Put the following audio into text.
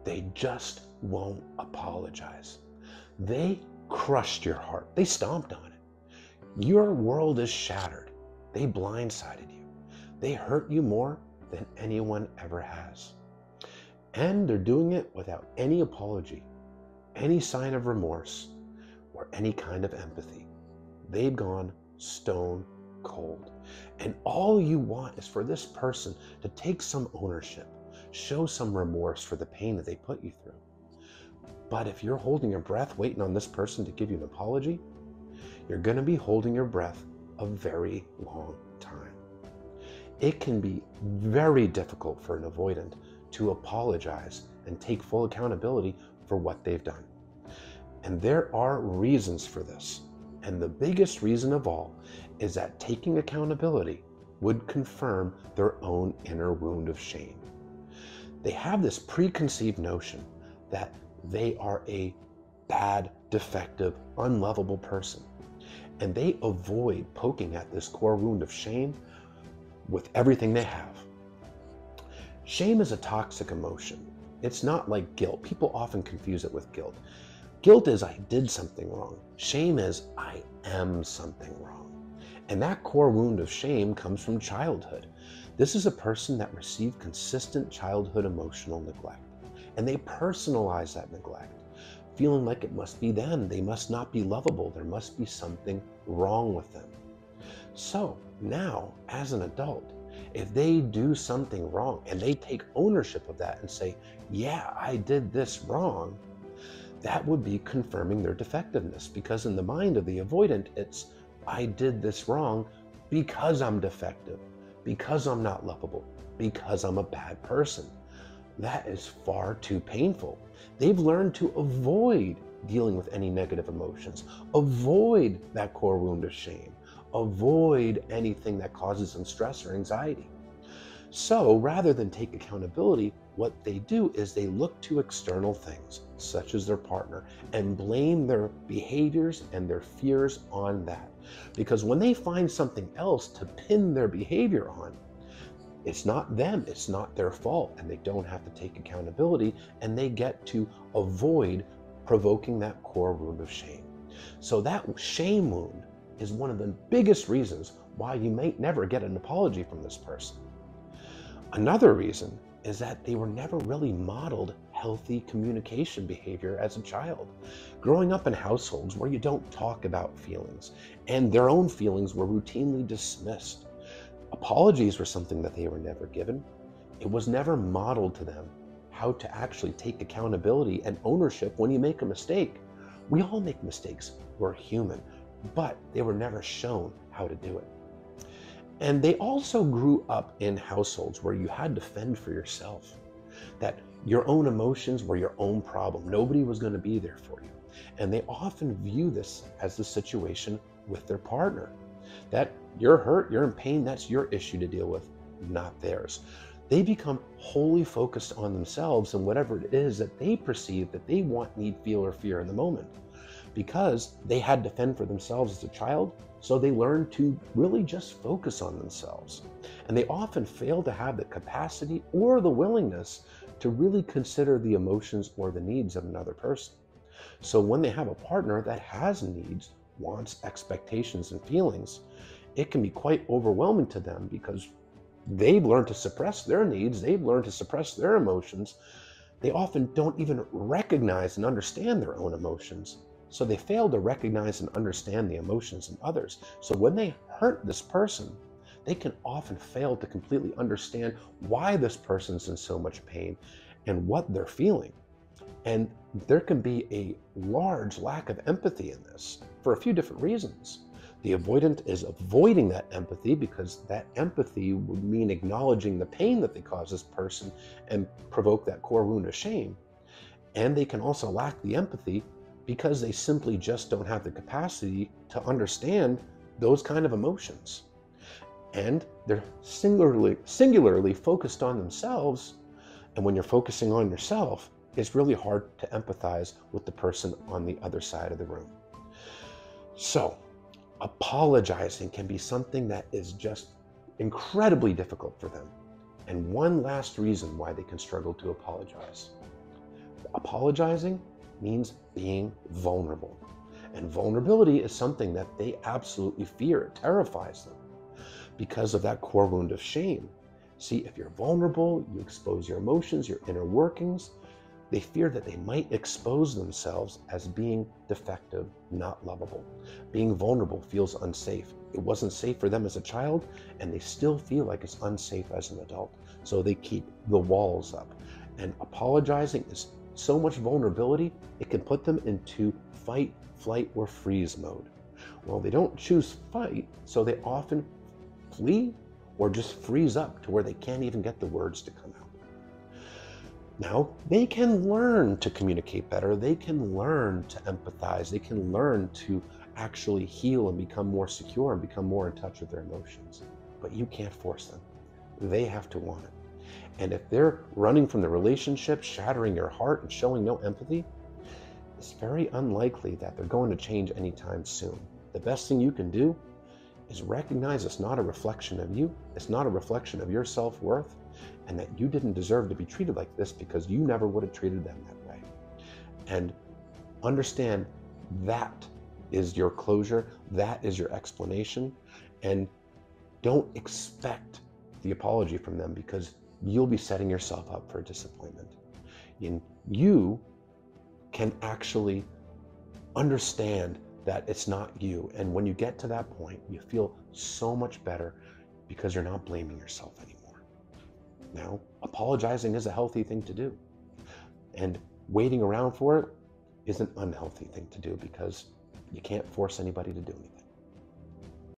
They just won't apologize. They crushed your heart. They stomped on it. Your world is shattered. They blindsided you. They hurt you more than anyone ever has. And they're doing it without any apology, any sign of remorse, or any kind of empathy. They've gone stone cold. And all you want is for this person to take some ownership, show some remorse for the pain that they put you through. But if you're holding your breath waiting on this person to give you an apology, you're going to be holding your breath a very long time. It can be very difficult for an avoidant to apologize and take full accountability for what they've done. And there are reasons for this. And the biggest reason of all is that taking accountability would confirm their own inner wound of shame. They have this preconceived notion that they are a bad, defective, unlovable person. And they avoid poking at this core wound of shame with everything they have. Shame is a toxic emotion. It's not like guilt. People often confuse it with guilt. Guilt is I did something wrong. Shame is I am something wrong. And that core wound of shame comes from childhood. This is a person that received consistent childhood emotional neglect. And they personalize that neglect, feeling like it must be them. They must not be lovable. There must be something wrong with them. So now, as an adult, if they do something wrong and they take ownership of that and say, yeah, I did this wrong, that would be confirming their defectiveness, because in the mind of the avoidant, it's, I did this wrong because I'm defective, because I'm not lovable, because I'm a bad person. That is far too painful. They've learned to avoid dealing with any negative emotions, avoid that core wound of shame, avoid anything that causes them stress or anxiety. So rather than take accountability, what they do is they look to external things, such as their partner, and blame their behaviors and their fears on that. Because when they find something else to pin their behavior on, it's not them, it's not their fault, and they don't have to take accountability, and they get to avoid provoking that core wound of shame. So that shame wound is one of the biggest reasons why you may never get an apology from this person. Another reason is that they were never really modeled healthy communication behavior as a child. Growing up in households where you don't talk about feelings and their own feelings were routinely dismissed. Apologies were something that they were never given. It was never modeled to them how to actually take accountability and ownership when you make a mistake. We all make mistakes. We're human, but they were never shown how to do it. And they also grew up in households where you had to fend for yourself, that your own emotions were your own problem. Nobody was going to be there for you. And they often view this as the situation with their partner, that you're hurt, you're in pain, that's your issue to deal with, not theirs. They become wholly focused on themselves and whatever it is that they perceive that they want, need, feel, or fear in the moment. Because they had to fend for themselves as a child, so they learn to really just focus on themselves. And they often fail to have the capacity or the willingness to really consider the emotions or the needs of another person. So when they have a partner that has needs, wants, expectations, and feelings, it can be quite overwhelming to them because they've learned to suppress their needs, they've learned to suppress their emotions. They often don't even recognize and understand their own emotions. So they fail to recognize and understand the emotions in others. So when they hurt this person, they can often fail to completely understand why this person's in so much pain and what they're feeling. And there can be a large lack of empathy in this for a few different reasons. The avoidant is avoiding that empathy because that empathy would mean acknowledging the pain that they cause this person and provoke that core wound of shame. And they can also lack the empathy because they simply just don't have the capacity to understand those kind of emotions. And they're singularly focused on themselves. And when you're focusing on yourself, it's really hard to empathize with the person on the other side of the room. So, apologizing can be something that is just incredibly difficult for them. And one last reason why they can struggle to apologize. Apologizing means being vulnerable. And vulnerability is something that they absolutely fear. It terrifies them because of that core wound of shame. See, if you're vulnerable, you expose your emotions, your inner workings. They fear that they might expose themselves as being defective, not lovable. Being vulnerable feels unsafe. It wasn't safe for them as a child, and they still feel like it's unsafe as an adult. So they keep the walls up. And apologizing is so much vulnerability, it can put them into fight, flight, or freeze mode. Well, they don't choose fight, so they often flee or just freeze up to where they can't even get the words to come out. Now, they can learn to communicate better. They can learn to empathize. They can learn to actually heal and become more secure and become more in touch with their emotions. But you can't force them. They have to want it. And if they're running from the relationship, shattering your heart and showing no empathy, it's very unlikely that they're going to change anytime soon. The best thing you can do is recognize it's not a reflection of you. It's not a reflection of your self-worth, and that you didn't deserve to be treated like this because you never would have treated them that way. And understand that is your closure. That is your explanation. And don't expect the apology from them, because you'll be setting yourself up for disappointment. And you can actually understand that it's not you. And when you get to that point, you feel so much better because you're not blaming yourself anymore. Now, apologizing is a healthy thing to do. And waiting around for it is an unhealthy thing to do, because you can't force anybody to do anything.